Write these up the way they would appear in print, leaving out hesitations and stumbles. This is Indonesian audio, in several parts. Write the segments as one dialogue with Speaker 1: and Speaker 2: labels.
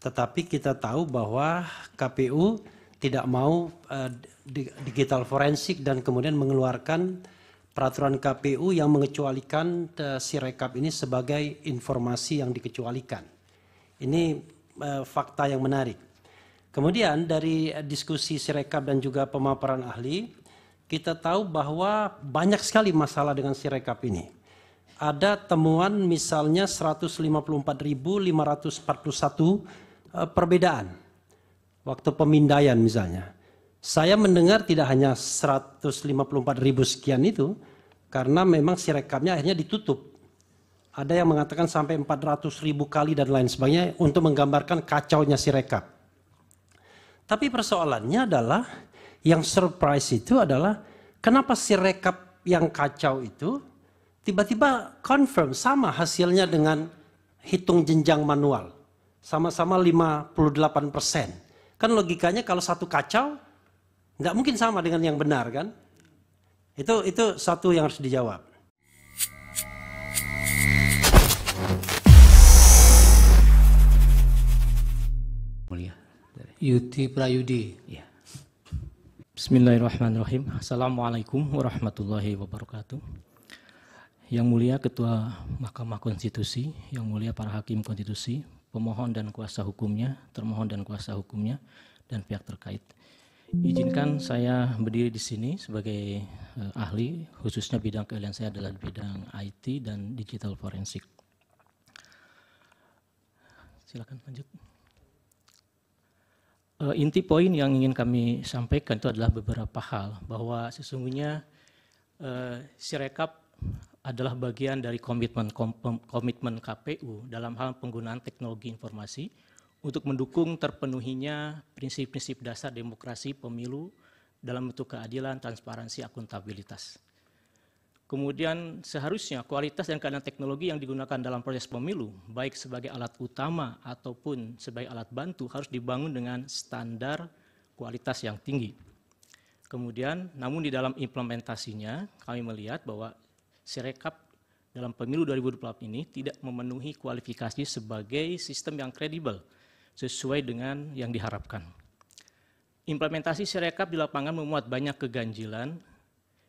Speaker 1: Tetapi kita tahu bahwa KPU tidak mau digital forensik dan kemudian mengeluarkan peraturan KPU yang mengecualikan Sirekap ini sebagai informasi yang dikecualikan. Ini fakta yang menarik. Kemudian dari diskusi Sirekap dan juga pemaparan ahli, kita tahu bahwa banyak sekali masalah dengan Sirekap ini. Ada temuan misalnya 154.541 perbedaan waktu pemindaian misalnya. Saya mendengar tidak hanya 154.000 sekian itu, karena memang Sirekapnya akhirnya ditutup. Ada yang mengatakan sampai 400.000 kali dan lain sebagainya untuk menggambarkan kacaunya Sirekap. Tapi persoalannya adalah, yang surprise itu adalah kenapa Sirekap yang kacau itu tiba-tiba confirm sama hasilnya dengan hitung jenjang manual. Sama-sama 58%. Kan logikanya kalau satu kacau, nggak mungkin sama dengan yang benar kan? Itu satu yang harus dijawab.
Speaker 2: Mulia.
Speaker 3: Yuti Prayudi.
Speaker 2: Ya.
Speaker 4: Bismillahirrahmanirrahim. Assalamualaikum warahmatullahi wabarakatuh. Yang mulia Ketua Mahkamah Konstitusi, yang mulia para hakim konstitusi, pemohon dan kuasa hukumnya, termohon dan kuasa hukumnya, dan pihak terkait. Izinkan saya berdiri di sini sebagai ahli, khususnya bidang keahlian saya adalah bidang IT dan digital forensik. Silakan lanjut. Inti poin yang ingin kami sampaikan itu adalah beberapa hal, bahwa sesungguhnya Sirekap adalah bagian dari komitmen KPU dalam hal penggunaan teknologi informasi untuk mendukung terpenuhinya prinsip-prinsip dasar demokrasi pemilu dalam bentuk keadilan, transparansi, akuntabilitas. Kemudian seharusnya kualitas dan keadaan teknologi yang digunakan dalam proses pemilu, baik sebagai alat utama ataupun sebagai alat bantu, harus dibangun dengan standar kualitas yang tinggi. Kemudian, namun di dalam implementasinya, kami melihat bahwa Sirekap dalam pemilu 2024 ini tidak memenuhi kualifikasi sebagai sistem yang kredibel sesuai dengan yang diharapkan. Implementasi Sirekap di lapangan memuat banyak keganjilan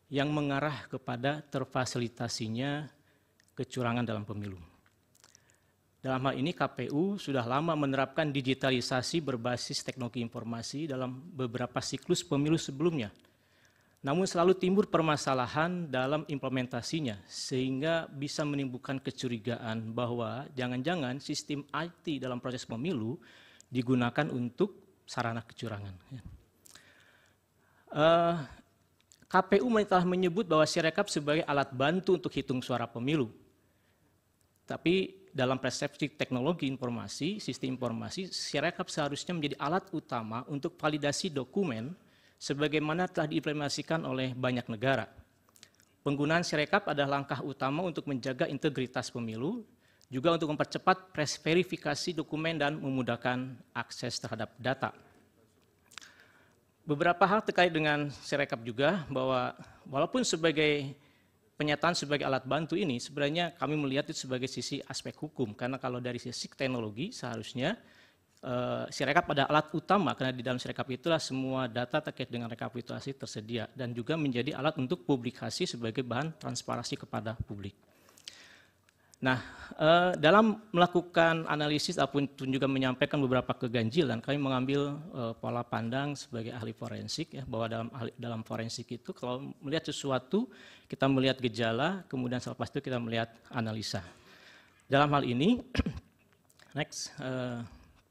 Speaker 4: yang mengarah kepada terfasilitasinya kecurangan dalam pemilu. Dalam hal ini KPU sudah lama menerapkan digitalisasi berbasis teknologi informasi dalam beberapa siklus pemilu sebelumnya. Namun selalu timbul permasalahan dalam implementasinya sehingga bisa menimbulkan kecurigaan bahwa jangan-jangan sistem IT dalam proses pemilu digunakan untuk sarana kecurangan. KPU telah menyebut bahwa Sirekap sebagai alat bantu untuk hitung suara pemilu. Tapi dalam persepsi teknologi informasi, sistem informasi, Sirekap seharusnya menjadi alat utama untuk validasi dokumen sebagaimana telah diimplementasikan oleh banyak negara. Penggunaan Sirekap adalah langkah utama untuk menjaga integritas pemilu, juga untuk mempercepat verifikasi dokumen dan memudahkan akses terhadap data. Beberapa hal terkait dengan Sirekap juga, bahwa walaupun sebagai penyataan sebagai alat bantu ini, sebenarnya kami melihat itu sebagai sisi aspek hukum, karena kalau dari sisi teknologi seharusnya Sirekap adalah alat utama, karena di dalam Sirekap itulah semua data terkait dengan rekapitulasi tersedia dan juga menjadi alat untuk publikasi sebagai bahan transparansi kepada publik. Nah, dalam melakukan analisis ataupun juga menyampaikan beberapa keganjilan, kami mengambil pola pandang sebagai ahli forensik, ya, bahwa dalam forensik itu kalau melihat sesuatu kita melihat gejala, kemudian selepas itu kita melihat analisa. Dalam hal ini, next.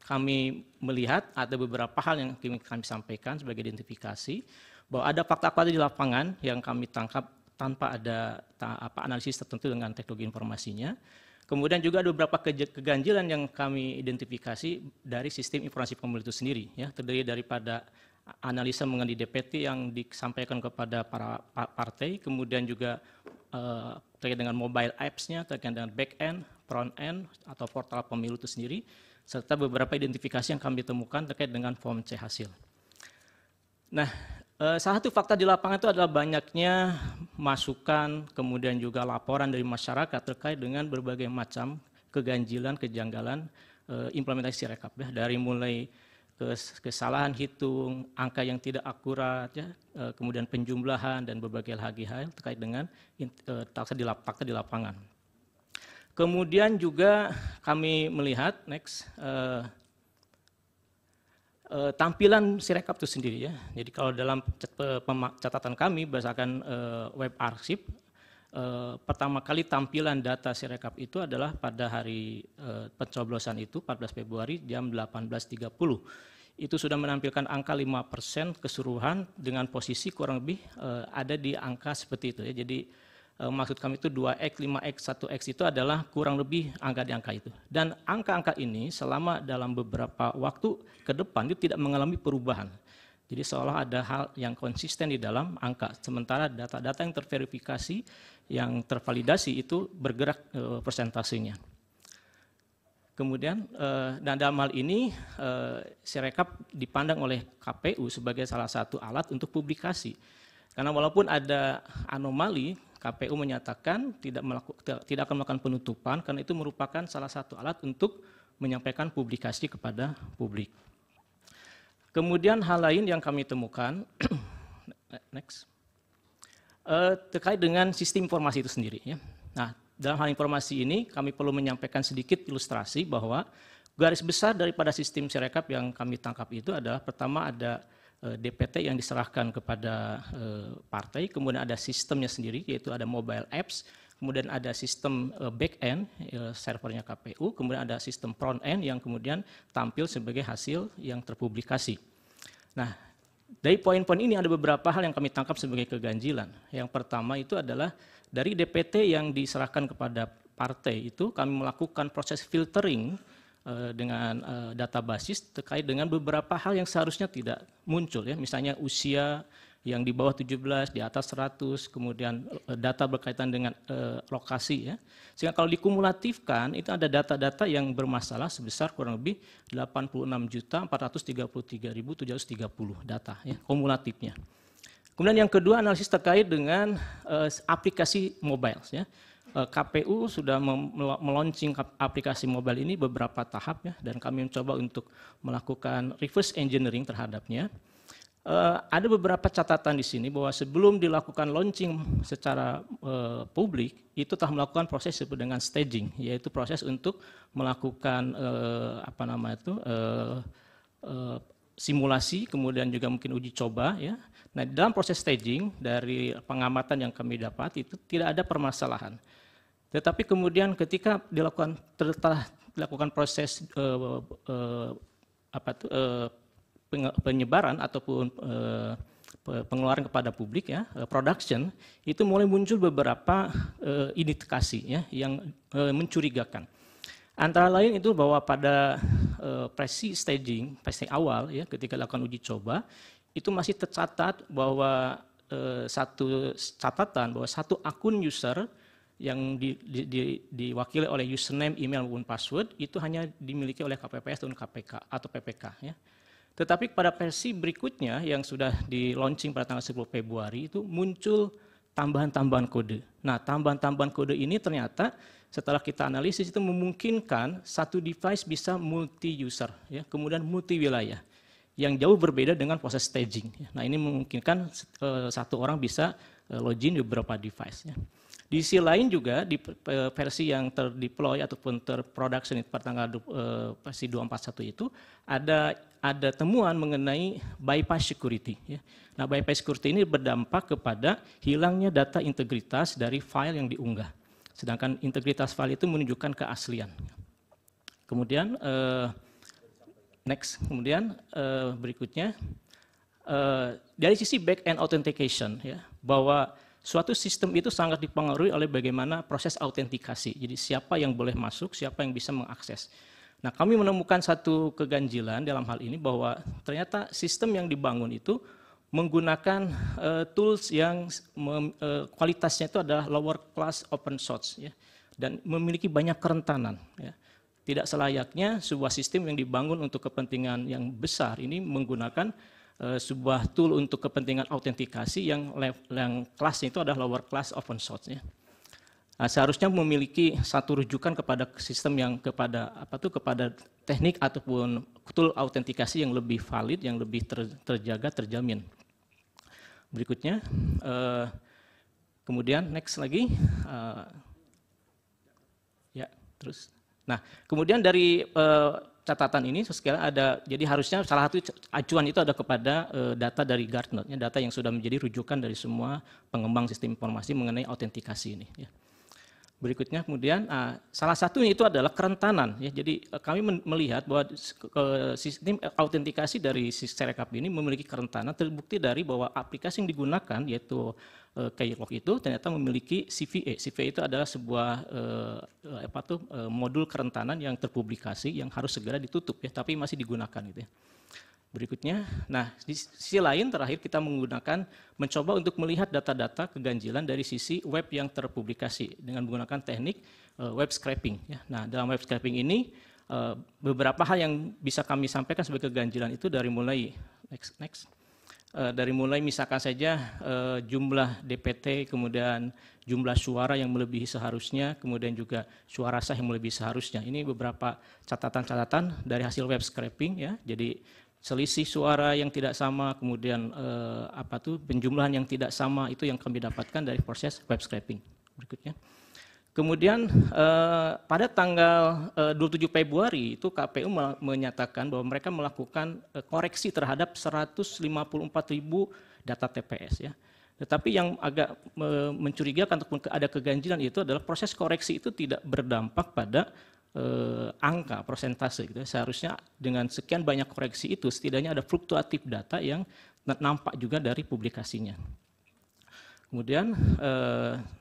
Speaker 4: Kami melihat ada beberapa hal yang kami sampaikan sebagai identifikasi, bahwa ada fakta-fakta di lapangan yang kami tangkap tanpa ada analisis tertentu dengan teknologi informasinya. Kemudian juga ada beberapa keganjilan yang kami identifikasi dari sistem informasi pemilu itu sendiri, ya, terdiri daripada analisa mengenai DPT yang disampaikan kepada para partai, kemudian juga terkait dengan mobile apps-nya, terkait dengan back-end, front-end, atau portal pemilu itu sendiri, serta beberapa identifikasi yang kami temukan terkait dengan form C hasil. Nah, salah satu fakta di lapangan itu adalah banyaknya masukan, kemudian juga laporan dari masyarakat terkait dengan berbagai macam keganjilan, kejanggalan implementasi Sirekap ya, dari mulai kesalahan hitung, angka yang tidak akurat, ya, kemudian penjumlahan dan berbagai hal terkait dengan fakta di lapangan. Kemudian juga kami melihat tampilan Sirekap itu sendiri ya. Jadi kalau dalam catatan kami berdasarkan web arsip, pertama kali tampilan data Sirekap itu adalah pada hari pencoblosan itu 14 Februari jam 18.30. Itu sudah menampilkan angka 5% keseluruhan dengan posisi kurang lebih ada di angka seperti itu ya. Jadi maksud kami itu 2x, 5x, 1x itu adalah kurang lebih angka di angka itu. Dan angka-angka ini selama dalam beberapa waktu ke depan itu tidak mengalami perubahan. Jadi seolah ada hal yang konsisten di dalam angka. Sementara data-data yang terverifikasi, yang tervalidasi itu bergerak persentasenya. Kemudian dan dalam hal ini Sirekap dipandang oleh KPU sebagai salah satu alat untuk publikasi. Karena walaupun ada anomali, KPU menyatakan tidak akan melakukan penutupan karena itu merupakan salah satu alat untuk menyampaikan publikasi kepada publik. Kemudian hal lain yang kami temukan terkait dengan sistem informasi itu sendiri ya. Nah, dalam hal informasi ini kami perlu menyampaikan sedikit ilustrasi bahwa garis besar daripada sistem Sirekap yang kami tangkap itu adalah pertama ada DPT yang diserahkan kepada partai, kemudian ada sistemnya sendiri yaitu ada mobile apps, kemudian ada sistem back-end servernya KPU, kemudian ada sistem front-end yang kemudian tampil sebagai hasil yang terpublikasi. Nah, dari poin-poin ini ada beberapa hal yang kami tangkap sebagai keganjilan. Yang pertama itu adalah dari DPT yang diserahkan kepada partai itu kami melakukan proses filtering dengan data basis terkait dengan beberapa hal yang seharusnya tidak muncul ya, misalnya usia yang di bawah 17, di atas 100, kemudian data berkaitan dengan lokasi ya. Sehingga kalau dikumulatifkan itu ada data-data yang bermasalah sebesar kurang lebih 86.433.730 data ya, kumulatifnya. Kemudian yang kedua analisis terkait dengan aplikasi mobile ya. KPU sudah meluncing aplikasi mobile ini beberapa tahap ya, dan kami mencoba untuk melakukan reverse engineering terhadapnya. Ada beberapa catatan di sini bahwa sebelum dilakukan launching secara publik itu telah melakukan proses disebut dengan staging, yaitu proses untuk melakukan simulasi, kemudian juga mungkin uji coba ya. Nah, dalam proses staging dari pengamatan yang kami dapat itu tidak ada permasalahan. Tetapi kemudian ketika dilakukan proses penyebaran ataupun pengeluaran kepada publik ya, production, itu mulai muncul beberapa indikasi ya yang mencurigakan. Antara lain itu bahwa pada staging awal ya, ketika dilakukan uji coba itu masih tercatat bahwa satu akun user yang diwakili oleh username, email maupun password itu hanya dimiliki oleh KPPS dan KPK atau PPK ya. Tetapi pada versi berikutnya yang sudah di launching pada tanggal 10 Februari itu muncul tambahan-tambahan kode. Nah, tambahan-tambahan kode ini ternyata setelah kita analisis itu memungkinkan satu device bisa multi user ya, kemudian multi wilayah yang jauh berbeda dengan proses staging. Nah, ini memungkinkan satu orang bisa login di beberapa device ya. Di sisi lain juga di versi yang terdeploy ataupun terproduction pada tanggal versi 241 itu ada temuan mengenai bypass security ya. Nah, bypass security ini berdampak kepada hilangnya data integritas dari file yang diunggah. Sedangkan integritas file itu menunjukkan keaslian. Kemudian berikutnya dari sisi back end authentication ya, bahwa suatu sistem itu sangat dipengaruhi oleh bagaimana proses autentikasi. Jadi siapa yang boleh masuk, siapa yang bisa mengakses. Nah, kami menemukan satu keganjilan dalam hal ini bahwa ternyata sistem yang dibangun itu menggunakan tools yang kualitasnya itu adalah lower class open source ya, dan memiliki banyak kerentanan ya. Tidak selayaknya sebuah sistem yang dibangun untuk kepentingan yang besar ini menggunakan sebuah tool untuk kepentingan autentikasi yang kelasnya itu adalah lower class open source ya. Nah, seharusnya memiliki satu rujukan kepada sistem yang kepada teknik ataupun tool autentikasi yang lebih valid, yang lebih terjaga, terjamin. Berikutnya, kemudian next lagi, ya terus. Nah, kemudian dari catatan ini sekalian ada, jadi harusnya salah satu acuan itu ada kepada data dari Gartner, ya, data yang sudah menjadi rujukan dari semua pengembang sistem informasi mengenai autentikasi ini. Ya. Berikutnya kemudian salah satunya itu adalah kerentanan. Ya, jadi kami melihat bahwa sistem autentikasi dari Sirekap ini memiliki kerentanan, terbukti dari bahwa aplikasi yang digunakan yaitu Keylog itu ternyata memiliki CVE. CVE itu adalah sebuah modul kerentanan yang terpublikasi yang harus segera ditutup ya, tapi masih digunakan gitu ya. Berikutnya, nah di sisi lain terakhir kita mencoba untuk melihat data-data keganjilan dari sisi web yang terpublikasi dengan menggunakan teknik web scraping. Ya. Nah dalam web scraping ini beberapa hal yang bisa kami sampaikan sebagai keganjilan itu dari mulai dari mulai misalkan saja jumlah DPT, kemudian jumlah suara yang melebihi seharusnya, kemudian juga suara sah yang melebihi seharusnya. Ini beberapa catatan-catatan dari hasil web scraping ya. Jadi selisih suara yang tidak sama, kemudian penjumlahan yang tidak sama itu yang kami dapatkan dari proses web scraping. Berikutnya. Kemudian pada tanggal 27 Februari itu KPU menyatakan bahwa mereka melakukan koreksi terhadap 154.000 data TPS ya. Tetapi yang agak mencurigakan ataupun ada keganjilan itu adalah proses koreksi itu tidak berdampak pada angka persentase gitu. Seharusnya dengan sekian banyak koreksi itu setidaknya ada fluktuatif data yang nampak juga dari publikasinya. Kemudian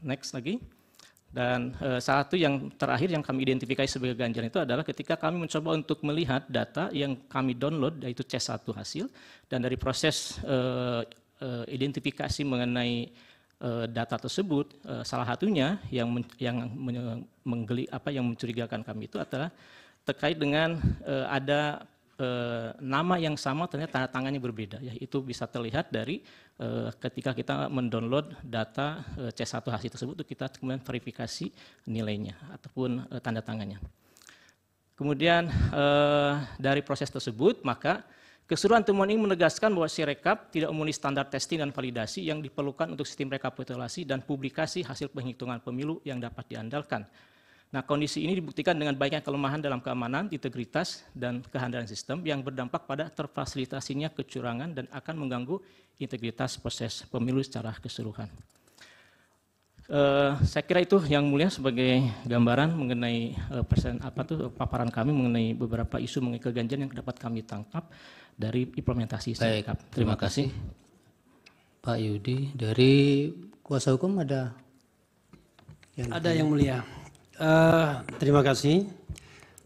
Speaker 4: next lagi, dan salah satu yang terakhir yang kami identifikasi sebagai ganjilan itu adalah ketika kami mencoba untuk melihat data yang kami download yaitu C1 hasil, dan dari proses identifikasi mengenai data tersebut, salah satunya yang mencurigakan kami itu adalah terkait dengan ada nama yang sama ternyata tanda tangannya berbeda. Ya, itu bisa terlihat dari ketika kita mendownload data C1 hasil tersebut, kita kemudian verifikasi nilainya ataupun tanda tangannya. Kemudian dari proses tersebut maka keseluruhan temuan ini menegaskan bahwa Sirekap tidak memenuhi standar testing dan validasi yang diperlukan untuk sistem rekapitulasi dan publikasi hasil penghitungan pemilu yang dapat diandalkan. Nah, kondisi ini dibuktikan dengan banyaknya kelemahan dalam keamanan, integritas, dan kehandalan sistem yang berdampak pada terfasilitasinya kecurangan dan akan mengganggu integritas proses pemilu secara keseluruhan. Saya kira itu yang mulia sebagai gambaran mengenai paparan kami mengenai beberapa isu mengenai keganjilan yang dapat kami tangkap dari implementasi Sirekap.
Speaker 3: Terima kasih Pak Yudi. Dari kuasa hukum ada
Speaker 1: yang mulia. Terima kasih.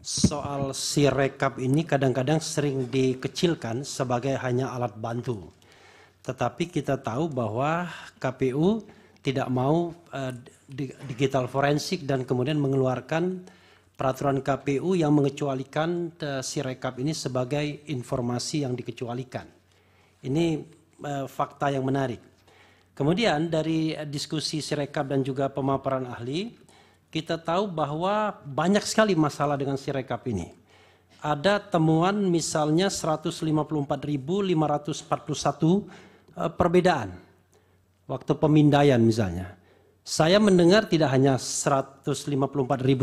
Speaker 1: Soal Sirekap ini kadang-kadang sering dikecilkan sebagai hanya alat bantu. Tetapi kita tahu bahwa KPU tidak mau digital forensik dan kemudian mengeluarkan peraturan KPU yang mengecualikan Sirekap ini sebagai informasi yang dikecualikan. Ini fakta yang menarik. Kemudian dari diskusi Sirekap dan juga pemaparan ahli, kita tahu bahwa banyak sekali masalah dengan Sirekap ini. Ada temuan misalnya 154.541 perbedaan. Waktu pemindaian misalnya, saya mendengar tidak hanya 154.000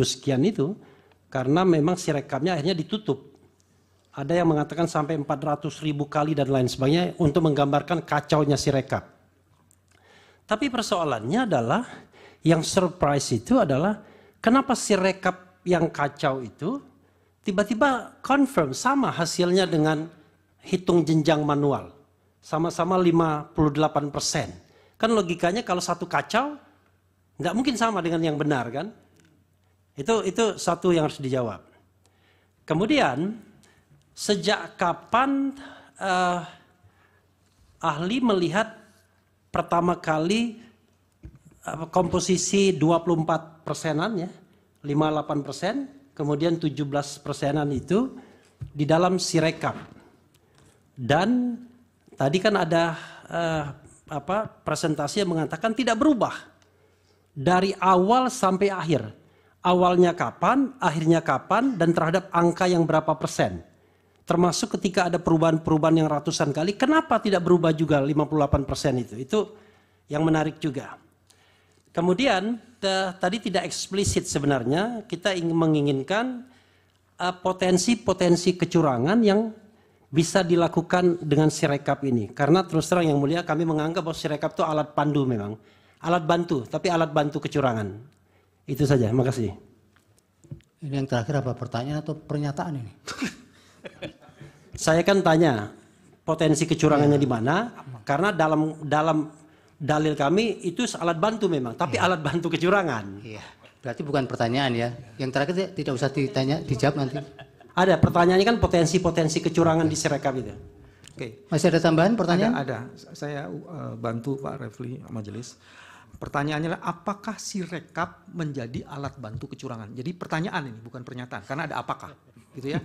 Speaker 1: sekian itu, karena memang Sirekapnya akhirnya ditutup. Ada yang mengatakan sampai 400.000 kali dan lain sebagainya untuk menggambarkan kacaunya Sirekap. Tapi persoalannya adalah, yang surprise itu adalah, kenapa Sirekap yang kacau itu tiba-tiba confirm sama hasilnya dengan hitung jenjang manual. Sama-sama 58%. Kan logikanya kalau satu kacau, nggak mungkin sama dengan yang benar kan? Itu satu yang harus dijawab. Kemudian, sejak kapan ahli melihat pertama kali komposisi 24%-an ya, 58%, kemudian 17%-an itu di dalam Sirekap. Dan tadi kan ada presentasi yang mengatakan tidak berubah dari awal sampai akhir. awalnya kapan, akhirnya kapan, dan terhadap angka yang berapa persen. Termasuk ketika ada perubahan-perubahan yang ratusan kali, kenapa tidak berubah juga 58% itu? Itu yang menarik juga. Kemudian tadi tidak eksplisit sebenarnya, kita menginginkan potensi-potensi kecurangan yang bisa dilakukan dengan Sirekap ini. Karena terus terang yang mulia kami menganggap bahwa Sirekap itu alat pandu memang. Alat bantu, tapi alat bantu kecurangan. Itu saja, makasih.
Speaker 3: Ini yang terakhir apa, pertanyaan atau pernyataan ini?
Speaker 1: Saya kan tanya potensi kecurangannya di mana, karena dalam dalil kami itu alat bantu memang, tapi alat bantu kecurangan.
Speaker 3: Iya. Berarti bukan pertanyaan ya. Yang terakhir tidak usah dijawab nanti.
Speaker 1: Ada pertanyaannya kan potensi-potensi kecurangan di Sirekap itu.
Speaker 5: Oke.
Speaker 3: Masih ada tambahan pertanyaan?
Speaker 5: Ada. Saya bantu Pak Refli majelis. Pertanyaannya adalah apakah Sirekap menjadi alat bantu kecurangan? Jadi pertanyaan ini bukan pernyataan karena ada apakah, gitu ya.